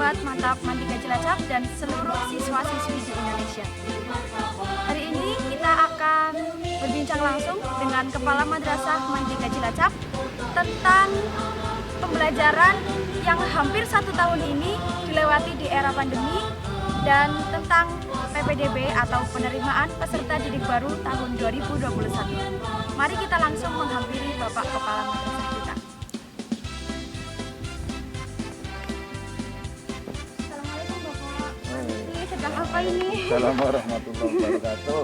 sahabat Mantap Mandika Cilacap dan seluruh siswa-siswi di Indonesia. Hari ini kita akan berbincang langsung dengan Kepala Madrasah Mandika Cilacap tentang pembelajaran yang hampir 1 tahun ini dilewati di era pandemi dan tentang PPDB atau penerimaan peserta didik baru tahun 2021. Mari kita langsung menghampiri Bapak Kepala Madrasah kita. Assalamualaikum Bapak. Ini sedang apa ini? Assalamualaikum warahmatullahi wabarakatuh.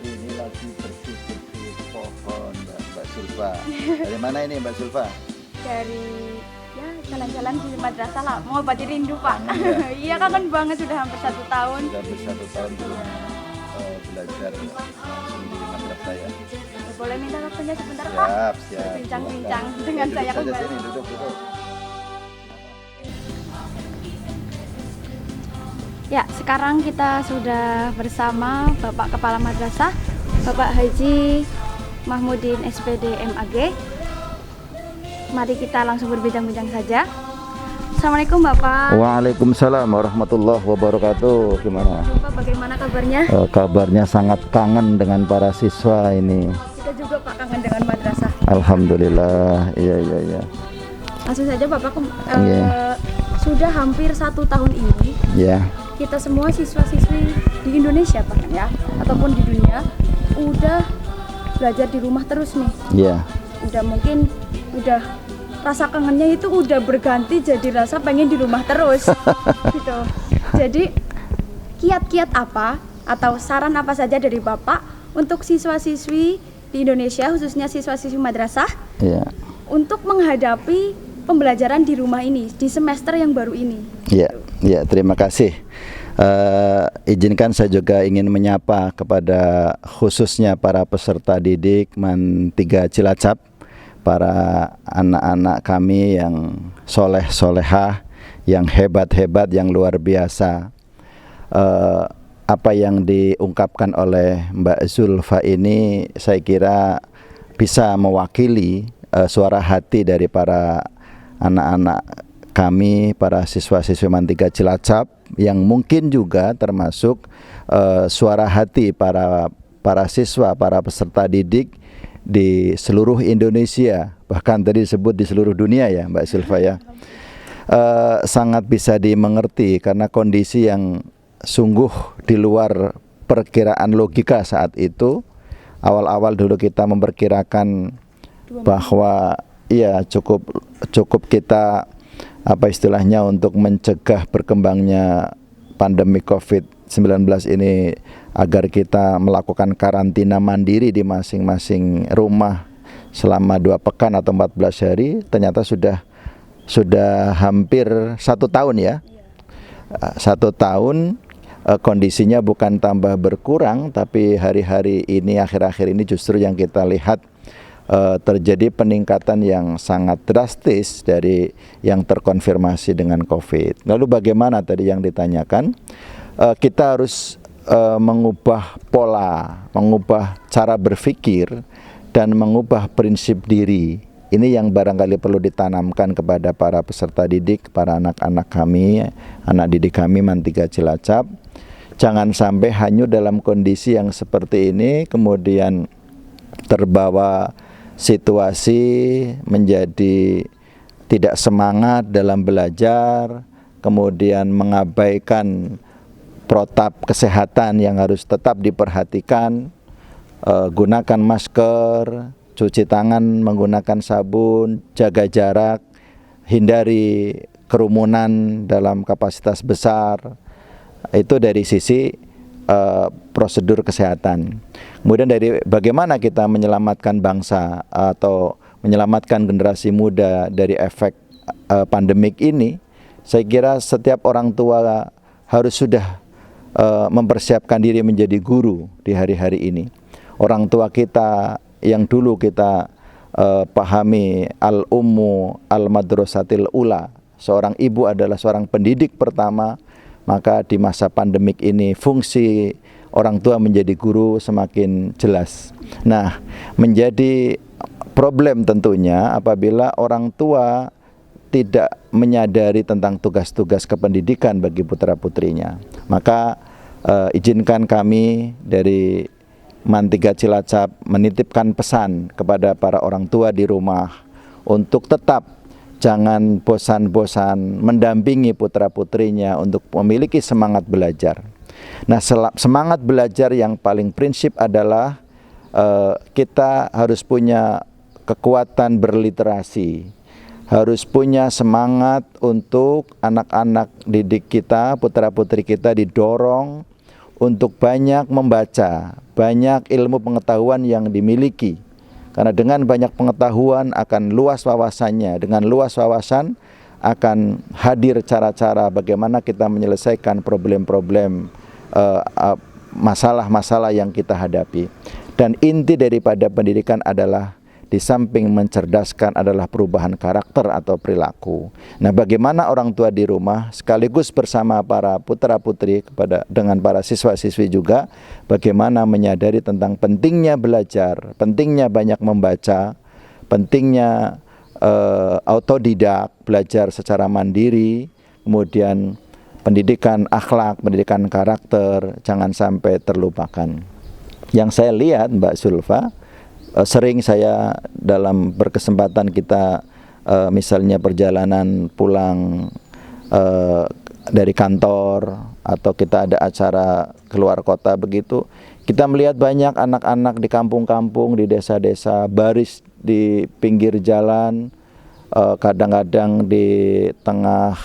Ini lagi bersih-bersih pohon Mbak Sulfa. Dari mana ini Mbak Sulfa? Dari jalan-jalan di madrasah lah, mau obati rindu Pak. Ya. Iya kangen banget, sudah hampir 1 tahun. Sudah hampir 1 tahun belum belajar langsung di madrasah ya. Boleh minta waktunya sebentar Pak? Siap. Bincang-bincang dengan Duduk saya saja kembali. sini, duduk. Ya, sekarang kita sudah bersama Bapak Kepala Madrasah, Bapak Haji Mahmudin SPD MAG. Mari kita langsung berbincang-bincang saja. Assalamualaikum Bapak. Waalaikumsalam warahmatullahi wabarakatuh. Gimana? Bapak, bagaimana kabarnya? Kabarnya sangat kangen dengan para siswa ini. Kita juga Pak kangen dengan madrasah. Alhamdulillah. Iya. Langsung saja Bapak, Iya. sudah hampir 1 tahun ini Ya. kita semua siswa-siswi di Indonesia bahkan ya, ataupun di dunia udah belajar di rumah terus nih. Iya. Udah rasa kangennya itu udah berganti jadi rasa pengen di rumah terus gitu. Jadi kiat-kiat apa atau saran apa saja dari Bapak untuk siswa-siswi di Indonesia, khususnya siswa-siswi madrasah, Iya. untuk menghadapi pembelajaran di rumah ini di semester yang baru ini? Ya, terima kasih. Izinkan saya juga ingin menyapa kepada khususnya para peserta didik MAN 3 Cilacap, para anak-anak kami yang soleh-solehah, yang hebat-hebat, yang luar biasa. Apa yang diungkapkan oleh Mbak Zulfa ini saya kira bisa mewakili suara hati dari para anak-anak kami, para siswa-siswi MAN 3 Cilacap, yang mungkin juga termasuk suara hati para siswa, para peserta didik di seluruh Indonesia, bahkan tadi disebut di seluruh dunia ya Mbak Silva ya. Sangat bisa dimengerti karena kondisi yang sungguh di luar perkiraan logika saat itu. Awal-awal dulu kita memperkirakan bahwa ya cukup kita apa istilahnya untuk mencegah berkembangnya pandemi COVID-19 ini agar kita melakukan karantina mandiri di masing-masing rumah selama 2 pekan atau 14 hari. Ternyata sudah hampir 1 tahun ya. 1 tahun kondisinya bukan tambah berkurang, tapi hari-hari ini, akhir-akhir ini justru yang kita lihat terjadi peningkatan yang sangat drastis dari yang terkonfirmasi dengan COVID. Lalu bagaimana tadi yang ditanyakan? Kita harus mengubah pola, mengubah cara berpikir, dan mengubah prinsip diri. Ini yang barangkali perlu ditanamkan kepada para peserta didik, para anak-anak kami, anak didik kami MAN 3 Cilacap. Jangan sampai hanyut dalam kondisi yang seperti ini, kemudian terbawa situasi menjadi tidak semangat dalam belajar, kemudian mengabaikan protap kesehatan yang harus tetap diperhatikan, gunakan masker, cuci tangan menggunakan sabun, jaga jarak, hindari kerumunan dalam kapasitas besar. Itu dari sisi prosedur kesehatan. Kemudian dari bagaimana kita menyelamatkan bangsa atau menyelamatkan generasi muda dari efek pandemik ini, saya kira setiap orang tua harus sudah mempersiapkan diri menjadi guru di hari-hari ini. Orang tua kita yang dulu kita pahami al-ummu al-madrasatil ula, seorang ibu adalah seorang pendidik pertama, maka di masa pandemik ini fungsi orang tua menjadi guru semakin jelas. Nah, menjadi problem tentunya apabila orang tua tidak menyadari tentang tugas-tugas kependidikan bagi putra-putrinya. Maka izinkan kami dari MAN 3 Cilacap menitipkan pesan kepada para orang tua di rumah untuk tetap jangan bosan-bosan mendampingi putra-putrinya untuk memiliki semangat belajar. Nah, semangat belajar yang paling prinsip adalah kita harus punya kekuatan berliterasi, harus punya semangat untuk anak-anak didik kita, putra-putri kita didorong untuk banyak membaca, banyak ilmu pengetahuan yang dimiliki. Karena dengan banyak pengetahuan akan luas wawasannya, dengan luas wawasan akan hadir cara-cara bagaimana kita menyelesaikan problem-problem, masalah-masalah yang kita hadapi. Dan inti daripada pendidikan adalah di samping mencerdaskan adalah perubahan karakter atau perilaku. Nah, bagaimana orang tua di rumah sekaligus bersama para putra-putri dengan para siswa-siswi juga bagaimana menyadari tentang pentingnya belajar, pentingnya banyak membaca, pentingnya autodidak, belajar secara mandiri, kemudian pendidikan akhlak, pendidikan karakter jangan sampai terlupakan. Yang saya lihat Mbak Zulfa, sering saya dalam berkesempatan kita misalnya perjalanan pulang dari kantor atau kita ada acara keluar kota begitu, kita melihat banyak anak-anak di kampung-kampung, di desa-desa baris di pinggir jalan, kadang-kadang di tengah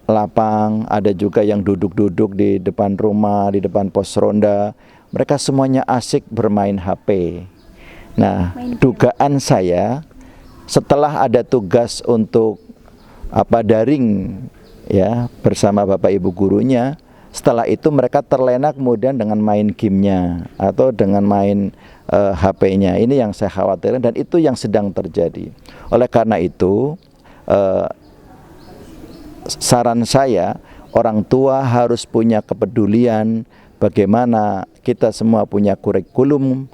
lapang, ada juga yang duduk-duduk di depan rumah, di depan pos ronda. Mereka semuanya asik bermain HP. Nah, dugaan saya setelah ada tugas untuk daring ya bersama Bapak Ibu gurunya, setelah itu mereka terlena kemudian dengan main gamenya atau dengan main HP-nya. Ini yang saya khawatirkan dan itu yang sedang terjadi. Oleh karena itu, saran saya, orang tua harus punya kepedulian bagaimana kita semua punya kurikulum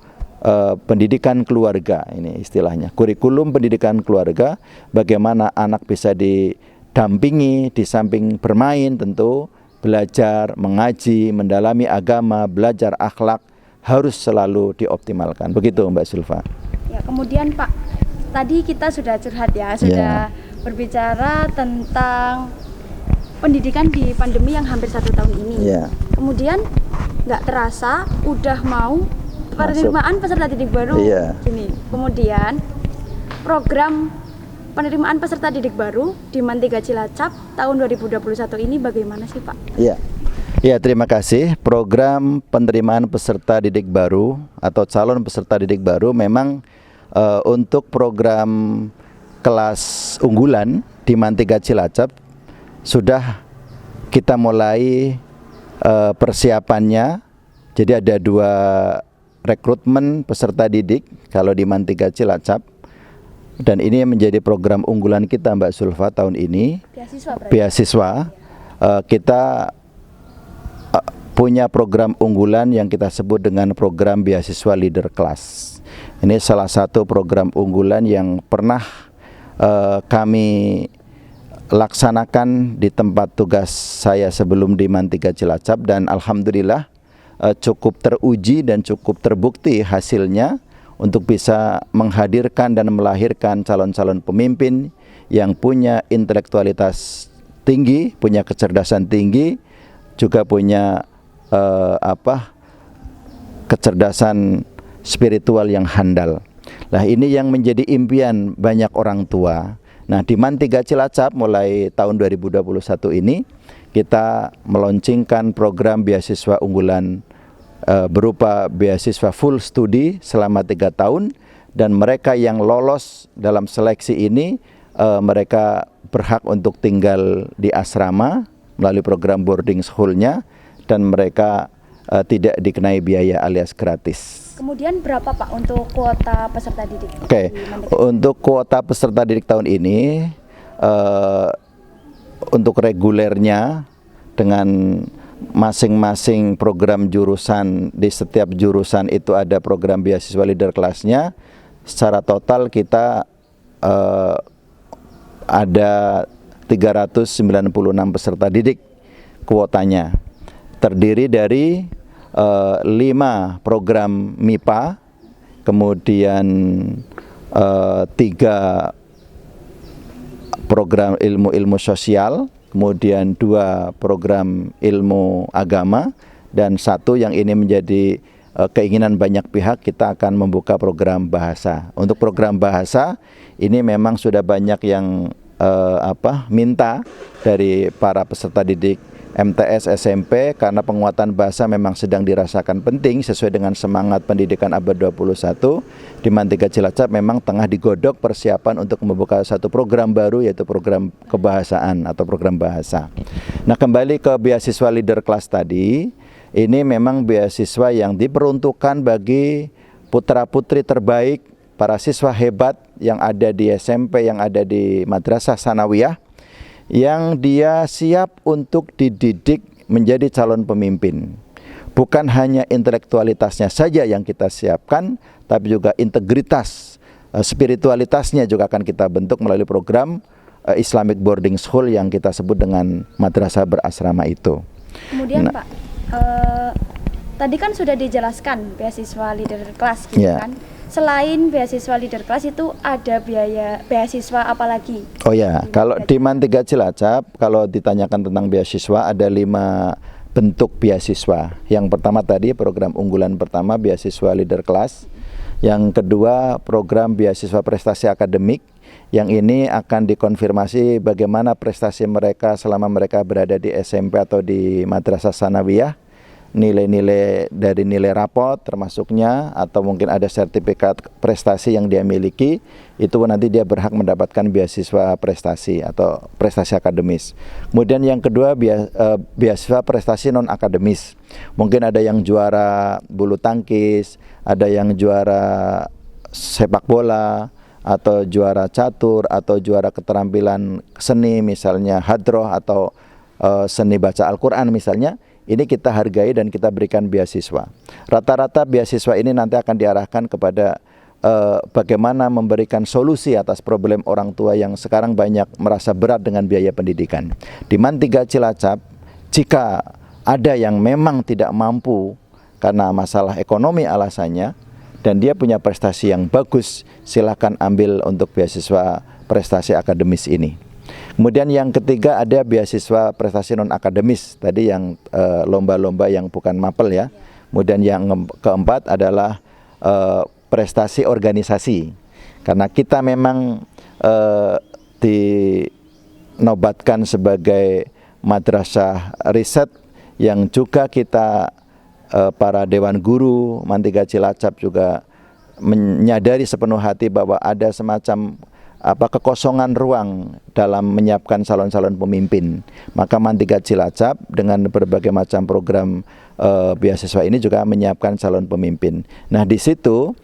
pendidikan keluarga, ini istilahnya kurikulum pendidikan keluarga, bagaimana anak bisa didampingi di samping bermain, tentu belajar, mengaji, mendalami agama, belajar akhlak harus selalu dioptimalkan. Begitu Mbak Zulfa. Ya, kemudian Pak, tadi kita sudah curhat ya, sudah berbicara tentang pendidikan di pandemi yang hampir 1 tahun ini. Kemudian nggak terasa udah mau penerimaan peserta didik baru gini. Kemudian program penerimaan peserta didik baru di MAN 3 Cilacap tahun 2021 ini bagaimana sih Pak? Ya, terima kasih. Program penerimaan peserta didik baru atau calon peserta didik baru memang untuk program kelas unggulan di MAN 3 Cilacap sudah kita mulai persiapannya. Jadi ada 2 rekrutmen peserta didik kalau di MAN 3 Cilacap, dan ini menjadi program unggulan kita Mbak Zulfa tahun ini. Beasiswa. Kita punya program unggulan yang kita sebut dengan program beasiswa leader class. Ini salah satu program unggulan yang pernah kami laksanakan di tempat tugas saya sebelum di MAN 3 Cilacap, dan alhamdulillah cukup teruji dan cukup terbukti hasilnya untuk bisa menghadirkan dan melahirkan calon-calon pemimpin yang punya intelektualitas tinggi, punya kecerdasan tinggi, juga punya kecerdasan spiritual yang handal. Nah, ini yang menjadi impian banyak orang tua. Nah, di MAN 3 Cilacap mulai tahun 2021 ini kita meluncurkan program beasiswa unggulan berupa beasiswa full studi selama 3 tahun, dan mereka yang lolos dalam seleksi ini mereka berhak untuk tinggal di asrama melalui program boarding school-nya, dan mereka tidak dikenai biaya alias gratis. Kemudian berapa Pak untuk kuota peserta didik? Untuk kuota peserta didik tahun ini untuk regulernya dengan masing-masing program jurusan, di setiap jurusan itu ada program beasiswa leader kelasnya. Secara total kita ada 396 peserta didik kuotanya, terdiri dari 5 program MIPA, kemudian 3 program ilmu-ilmu sosial, kemudian 2 program ilmu agama, dan 1 yang ini menjadi keinginan banyak pihak, kita akan membuka program bahasa. Untuk program bahasa ini memang sudah banyak yang minta dari para peserta didik MTS SMP, karena penguatan bahasa memang sedang dirasakan penting sesuai dengan semangat pendidikan abad 21. Di Mantiga Cilacap memang tengah digodok persiapan untuk membuka satu program baru, yaitu program kebahasaan atau program bahasa. Nah, kembali ke beasiswa leader class tadi, ini memang beasiswa yang diperuntukkan bagi putra-putri terbaik, para siswa hebat yang ada di SMP, yang ada di Madrasah Sanawiyah, yang dia siap untuk dididik menjadi calon pemimpin. Bukan hanya intelektualitasnya saja yang kita siapkan, tapi juga integritas, spiritualitasnya juga akan kita bentuk melalui program Islamic Boarding School yang kita sebut dengan madrasah berasrama itu. Kemudian Pak, tadi kan sudah dijelaskan beasiswa leader class gitu kan. Selain beasiswa leader class itu ada biaya beasiswa apa lagi? Oh ya, kalau di Mantiga Cilacap, kalau ditanyakan tentang beasiswa, ada 5 bentuk beasiswa. Yang pertama tadi program unggulan pertama, beasiswa leader class. Yang kedua, program beasiswa prestasi akademik. Yang ini akan dikonfirmasi bagaimana prestasi mereka selama mereka berada di SMP atau di Madrasah Sanawiyah. Nilai-nilai dari nilai rapot termasuknya, atau mungkin ada sertifikat prestasi yang dia miliki, itu nanti dia berhak mendapatkan beasiswa prestasi atau prestasi akademis. Kemudian yang kedua, beasiswa prestasi non akademis. Mungkin ada yang juara bulu tangkis, ada yang juara sepak bola, atau juara catur, atau juara keterampilan seni, misalnya hadroh atau seni baca Al-Quran misalnya. Ini kita hargai dan kita berikan beasiswa. Rata-rata beasiswa ini nanti akan diarahkan kepada bagaimana memberikan solusi atas problem orang tua yang sekarang banyak merasa berat dengan biaya pendidikan. Di Mantiga Cilacap, jika ada yang memang tidak mampu karena masalah ekonomi alasannya, dan dia punya prestasi yang bagus, silakan ambil untuk beasiswa prestasi akademis ini. Kemudian yang ketiga ada beasiswa prestasi non akademis, tadi yang lomba-lomba yang bukan mapel ya. Kemudian yang keempat adalah prestasi organisasi, karena kita memang dinobatkan sebagai madrasah riset yang juga kita para dewan guru Mantiga Cilacap juga menyadari sepenuh hati bahwa ada semacam kekosongan ruang dalam menyiapkan calon-calon pemimpin. Maka Mantiga Cilacap dengan berbagai macam program beasiswa ini juga menyiapkan calon pemimpin. Nah, di situ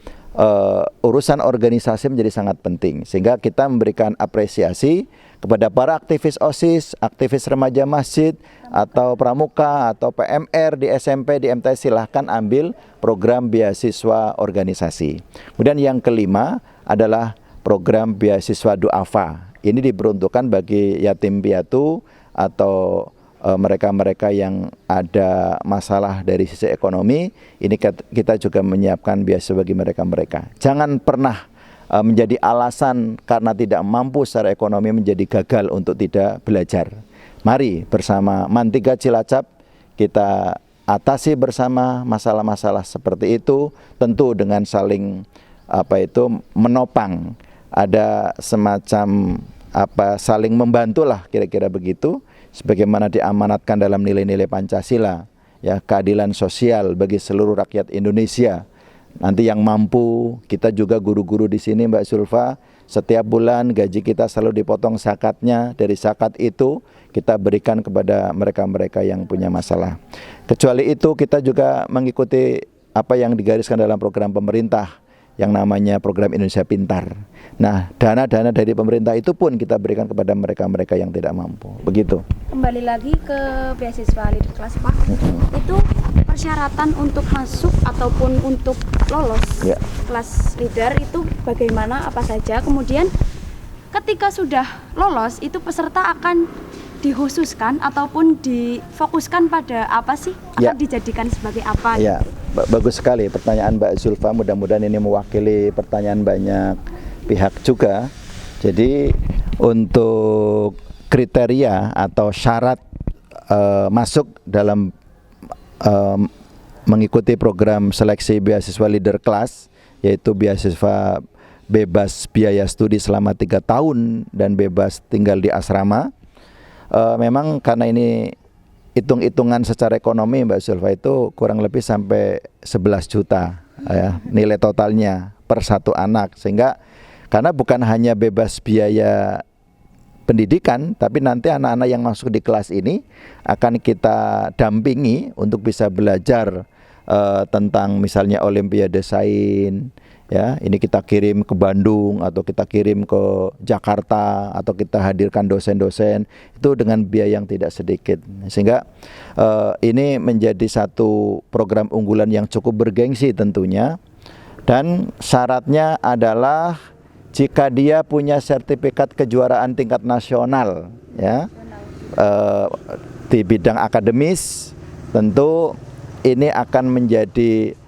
urusan organisasi menjadi sangat penting, sehingga kita memberikan apresiasi kepada para aktivis OSIS, aktivis remaja masjid, atau pramuka, atau PMR di SMP, di MTS, silahkan ambil program beasiswa organisasi. Kemudian yang kelima adalah program beasiswa duafa. Ini diperuntukkan bagi yatim piatu atau mereka-mereka yang ada masalah dari sisi ekonomi. Ini kita juga menyiapkan beasiswa bagi mereka-mereka. Jangan pernah menjadi alasan karena tidak mampu secara ekonomi menjadi gagal untuk tidak belajar. Mari bersama Mantiga Cilacap kita atasi bersama masalah-masalah seperti itu, tentu dengan saling menopang. Ada semacam saling membantulah, kira-kira begitu, sebagaimana diamanatkan dalam nilai-nilai Pancasila, ya, keadilan sosial bagi seluruh rakyat Indonesia. Nanti yang mampu, kita juga guru-guru di sini Mbak Sulfa, setiap bulan gaji kita selalu dipotong zakatnya. Dari zakat itu kita berikan kepada mereka-mereka yang punya masalah. Kecuali itu, kita juga mengikuti apa yang digariskan dalam program pemerintah yang namanya program Indonesia Pintar. Nah, dana-dana dari pemerintah itu pun kita berikan kepada mereka-mereka yang tidak mampu. Begitu. Kembali lagi ke beasiswa leader class, Pak. Itu persyaratan untuk masuk ataupun untuk lolos kelas leader itu bagaimana, apa saja? Kemudian ketika sudah lolos itu peserta akan dikhususkan ataupun difokuskan pada apa sih? Akan dijadikan sebagai apa? Ya, bagus sekali pertanyaan Mbak Zulfa. Mudah-mudahan ini mewakili pertanyaan banyak pihak juga. Jadi untuk kriteria atau syarat masuk dalam mengikuti program seleksi beasiswa leader class, yaitu beasiswa bebas biaya studi selama 3 tahun dan bebas tinggal di asrama. Memang karena ini hitung-hitungan secara ekonomi Mbak Zulfa itu kurang lebih sampai 11 juta ya, nilai totalnya per satu anak. Sehingga karena bukan hanya bebas biaya pendidikan, tapi nanti anak-anak yang masuk di kelas ini akan kita dampingi untuk bisa belajar tentang misalnya Olimpiade Sains, ya, ini kita kirim ke Bandung atau kita kirim ke Jakarta atau kita hadirkan dosen-dosen itu dengan biaya yang tidak sedikit. Sehingga ini menjadi satu program unggulan yang cukup bergengsi tentunya, dan syaratnya adalah jika dia punya sertifikat kejuaraan tingkat nasional, ya, di bidang akademis, tentu ini akan menjadi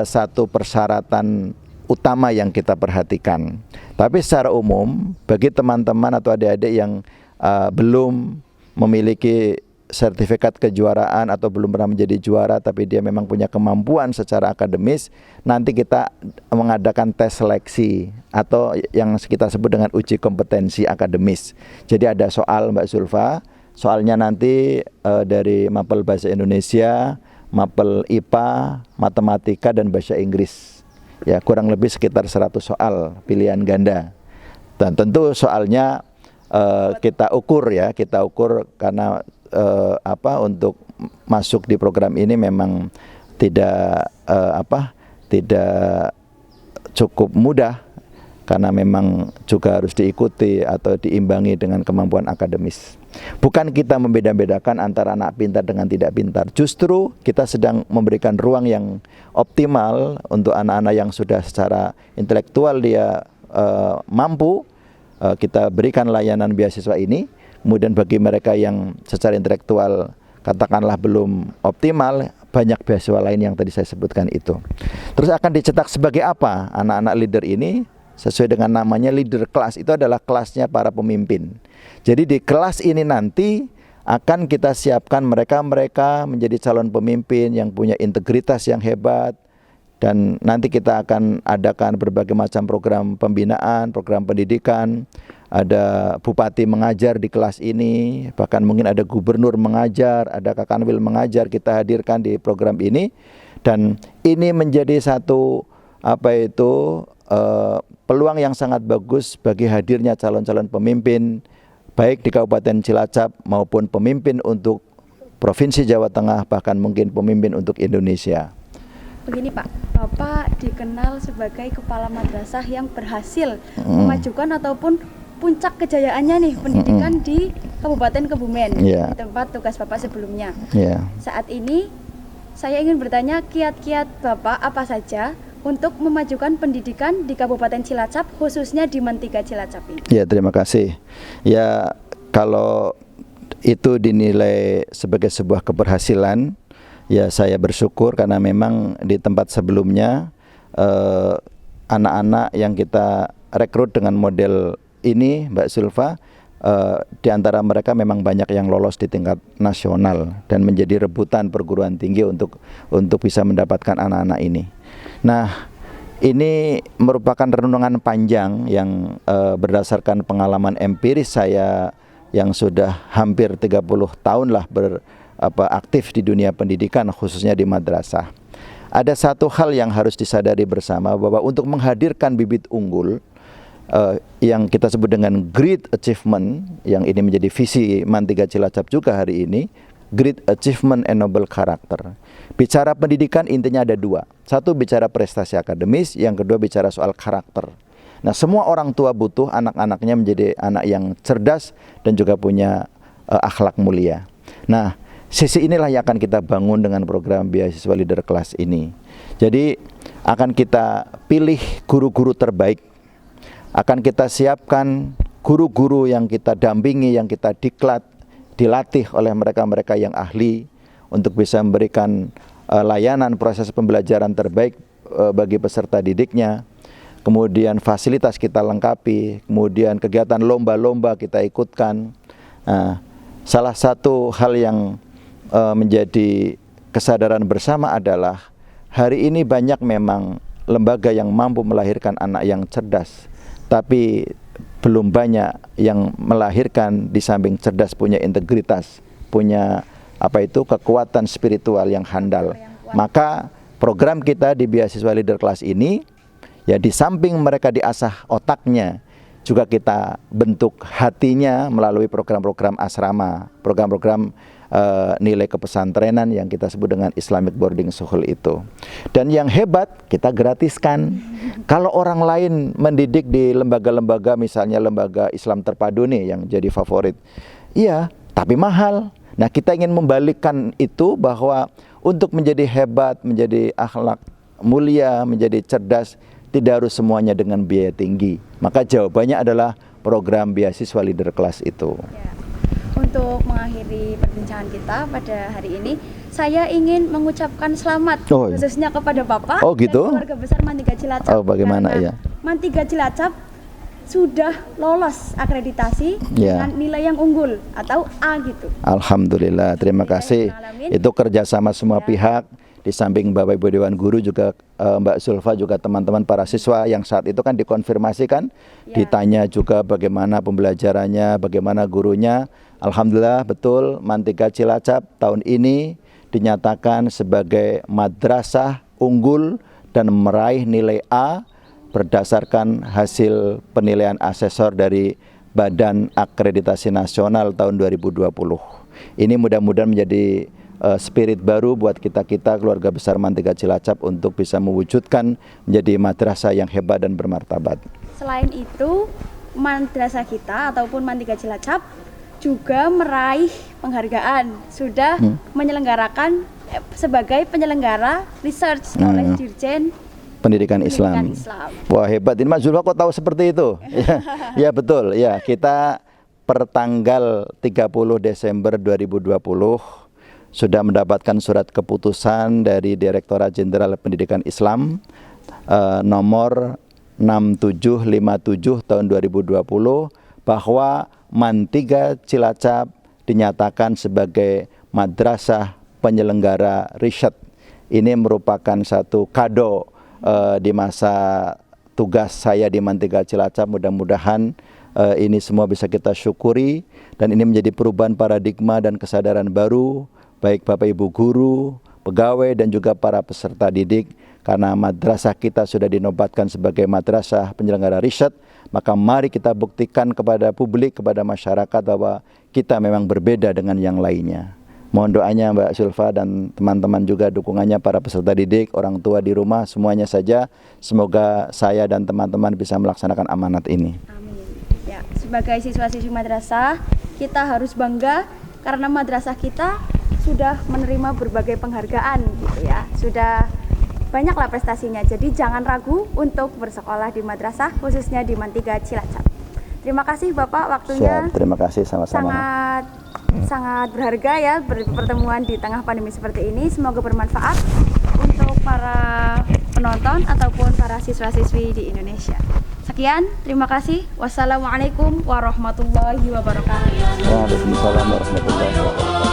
satu persyaratan utama yang kita perhatikan. Tapi secara umum bagi teman-teman atau adik-adik yang belum memiliki sertifikat kejuaraan atau belum pernah menjadi juara tapi dia memang punya kemampuan secara akademis, nanti kita mengadakan tes seleksi atau yang kita sebut dengan uji kompetensi akademis. Jadi ada soal Mbak Zulfa, soalnya nanti dari mapel bahasa Indonesia, mapel IPA, matematika dan bahasa Inggris. Ya, kurang lebih sekitar 100 soal pilihan ganda. Dan tentu soalnya kita ukur karena untuk masuk di program ini memang tidak tidak cukup mudah, karena memang juga harus diikuti atau diimbangi dengan kemampuan akademis. Bukan kita membeda-bedakan antara anak pintar dengan tidak pintar. Justru kita sedang memberikan ruang yang optimal untuk anak-anak yang sudah secara intelektual dia mampu, kita berikan layanan beasiswa ini. Kemudian bagi mereka yang secara intelektual katakanlah belum optimal, banyak beasiswa lain yang tadi saya sebutkan itu. Terus akan dicetak sebagai apa anak-anak leader ini? Sesuai dengan namanya leader class, itu adalah kelasnya para pemimpin. Jadi di kelas ini nanti akan kita siapkan mereka-mereka menjadi calon pemimpin yang punya integritas yang hebat. Dan nanti kita akan adakan berbagai macam program pembinaan, program pendidikan. Ada bupati mengajar di kelas ini, bahkan mungkin ada gubernur mengajar, ada kakanwil mengajar, kita hadirkan di program ini. Dan ini menjadi satu peluang yang sangat bagus bagi hadirnya calon-calon pemimpin baik di Kabupaten Cilacap maupun pemimpin untuk Provinsi Jawa Tengah, bahkan mungkin pemimpin untuk Indonesia. Begini Pak, Bapak dikenal sebagai kepala madrasah yang berhasil memajukan ataupun puncak kejayaannya nih pendidikan di Kabupaten Kebumen, di tempat tugas Bapak sebelumnya. Saat ini saya ingin bertanya kiat-kiat Bapak apa saja untuk memajukan pendidikan di Kabupaten Cilacap, khususnya di Men 3 Cilacap ini. Ya, terima kasih. Ya, kalau itu dinilai sebagai sebuah keberhasilan, ya saya bersyukur karena memang di tempat sebelumnya anak-anak yang kita rekrut dengan model ini, Mbak Zulfa, di antara mereka memang banyak yang lolos di tingkat nasional dan menjadi rebutan perguruan tinggi untuk bisa mendapatkan anak-anak ini. Nah, ini merupakan renungan panjang yang berdasarkan pengalaman empiris saya yang sudah hampir 30 tahun lah aktif di dunia pendidikan, khususnya di madrasah. Ada satu hal yang harus disadari bersama, bahwa untuk menghadirkan bibit unggul yang kita sebut dengan great achievement, yang ini menjadi visi Men 3 Cilacap juga hari ini, great achievement and noble character. Bicara pendidikan intinya ada dua. Satu bicara prestasi akademis, yang kedua bicara soal karakter. Nah, semua orang tua butuh anak-anaknya menjadi anak yang cerdas dan juga punya akhlak mulia. Nah, sisi inilah yang akan kita bangun dengan program beasiswa leader class ini. Jadi akan kita pilih guru-guru terbaik, akan kita siapkan guru-guru yang kita dampingi, yang kita diklat, dilatih oleh mereka-mereka yang ahli untuk bisa memberikan layanan proses pembelajaran terbaik bagi peserta didiknya. Kemudian fasilitas kita lengkapi, kemudian kegiatan lomba-lomba kita ikutkan. Salah satu hal yang menjadi kesadaran bersama adalah hari ini banyak memang lembaga yang mampu melahirkan anak yang cerdas, tapi belum banyak yang melahirkan di samping cerdas punya integritas, punya kekuatan spiritual yang handal. Maka program kita di beasiswa leader kelas ini, ya di samping mereka diasah otaknya, juga kita bentuk hatinya melalui program-program asrama, program-program nilai kepesantrenan yang kita sebut dengan Islamic Boarding School itu. Dan yang hebat, kita gratiskan. Kalau orang lain mendidik di lembaga-lembaga, misalnya lembaga Islam terpadu nih yang jadi favorit, iya, tapi mahal. Nah, kita ingin membalikkan itu, bahwa untuk menjadi hebat, menjadi akhlak mulia, menjadi cerdas, tidak harus semuanya dengan biaya tinggi. Maka jawabannya adalah program beasiswa leader kelas itu. Ya. Untuk mengakhiri perbincangan kita pada hari ini, saya ingin mengucapkan selamat khususnya kepada Bapak gitu? dan keluarga besar Mantiga Cilacap. Bagaimana ya? Mantiga Cilacap sudah lolos akreditasi dengan nilai yang unggul atau A gitu. Alhamdulillah, terima kasih. Itu kerjasama semua pihak. Di samping Bapak Ibu Dewan Guru juga Mbak Zulfa, juga teman-teman para siswa yang saat itu kan dikonfirmasikan, ditanya juga bagaimana pembelajarannya, bagaimana gurunya. Alhamdulillah betul, Mantiga Cilacap tahun ini dinyatakan sebagai madrasah unggul dan meraih nilai A berdasarkan hasil penilaian asesor dari Badan Akreditasi Nasional tahun 2020. Ini mudah-mudahan menjadi spirit baru buat kita-kita keluarga besar Mantiga Cilacap untuk bisa mewujudkan menjadi madrasah yang hebat dan bermartabat. Selain itu, madrasah kita ataupun Mantiga Cilacap juga meraih penghargaan, sudah menyelenggarakan sebagai penyelenggara research oleh Dirjen Pendidikan Islam. Wah, hebat. Ini Mas Zulfa kok tahu seperti itu? Ya betul. Ya, kita per tanggal 30 Desember 2020 sudah mendapatkan surat keputusan dari Direktorat Jenderal Pendidikan Islam nomor 6757 tahun 2020 bahwa Mantiga Cilacap dinyatakan sebagai madrasah penyelenggara riset. Ini merupakan satu kado di masa tugas saya di Mantiga Cilacap. Mudah-mudahan ini semua bisa kita syukuri dan ini menjadi perubahan paradigma dan kesadaran baru baik Bapak Ibu guru, pegawai dan juga para peserta didik, karena madrasah kita sudah dinobatkan sebagai madrasah penyelenggara riset. Maka mari kita buktikan kepada publik, kepada masyarakat bahwa kita memang berbeda dengan yang lainnya. Mohon doanya Mbak Zulfa dan teman-teman juga dukungannya para peserta didik, orang tua di rumah, semuanya saja. Semoga saya dan teman-teman bisa melaksanakan amanat ini. Amin. Ya, sebagai siswa-siswi madrasah, kita harus bangga karena madrasah kita sudah menerima berbagai penghargaan gitu ya. Sudah banyaklah prestasinya. Jadi jangan ragu untuk bersekolah di madrasah, khususnya di Mantiga Cilacap. Terima kasih Bapak waktunya. Siap, terima kasih sama-sama. Sangat berharga ya pertemuan di tengah pandemi seperti ini. Semoga bermanfaat untuk para penonton ataupun para siswa-siswi di Indonesia. Sekian, terima kasih. Wassalamualaikum warahmatullahi wabarakatuh. Waalaikumsalam warahmatullahi wabarakatuh.